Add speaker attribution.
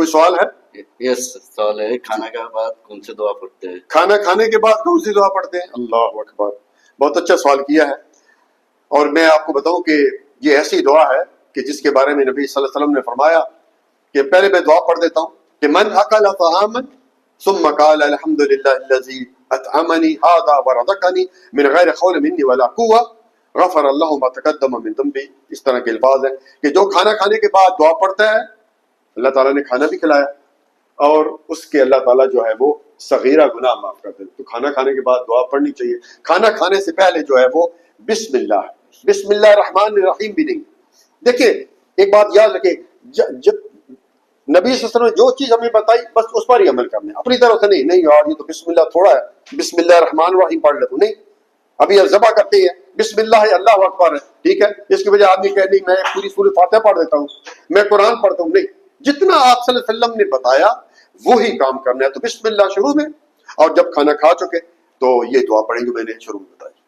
Speaker 1: کوئی سوال ہے؟
Speaker 2: یس سوال ہے، کھانا کے بعد کون سی دعا پڑھتے ہیں؟
Speaker 1: کھانا کھانے کے بعد کون سی دعا پڑھتے ہیں؟ اللہ اکبر، بہت اچھا سوال کیا ہے. اور میں آپ کو بتاؤں کہ یہ ایسی دعا ہے کہ جس کے بارے میں نبی صلی اللہ علیہ وسلم نے فرمایا کہ پہلے میں دعا پڑھ دیتا ہوں کہ من اکل طعاما ثم قال الحمد للہ الذی اطعمنی ھذا ورزقنی من غیر حول منی ولا قوة غفر اللہ ما تقدم من ذنبی. اس طرح کے الفاظ ہیں کہ جو کھانا کھانے کے بعد دعا پڑھتا ہے اللہ تعالیٰ نے کھانا بھی کھلایا اور اس کے اللہ تعالیٰ جو ہے وہ صغیرہ گناہ معاف کر دے. تو کھانا کھانے کے بعد دعا پڑھنی چاہیے. کھانا کھانے سے پہلے جو ہے وہ بسم اللہ، بسم اللہ الرحمن الرحیم بھی نہیں. دیکھیں ایک بات یاد رکھیں، جب نبی صلی اللہ علیہ وسلم نے جو چیز ہمیں بتائی بس اس پر ہی عمل کرنا ہے، اپنی طرف سے نہیں یار یہ تو بسم اللہ تھوڑا ہے، بسم اللہ الرحمن الرحیم پڑھ لیتا ہوں، نہیں. ابھی ذبح کرتے ہیں بسم اللہ ہے، اللہ اکبر ہے، ٹھیک ہے، اس کی وجہ آدمی کہے نہیں میں پوری سورۃ فاتحہ پڑھ دیتا ہوں، میں قرآن پڑھتا ہوں، نہیں. جتنا آپ صلی اللہ علیہ وسلم نے بتایا وہی کام کرنا ہے. تو بسم اللہ شروع میں، اور جب کھانا کھا چکے تو یہ دعا پڑھیں گے میں نے شروع میں بتائی.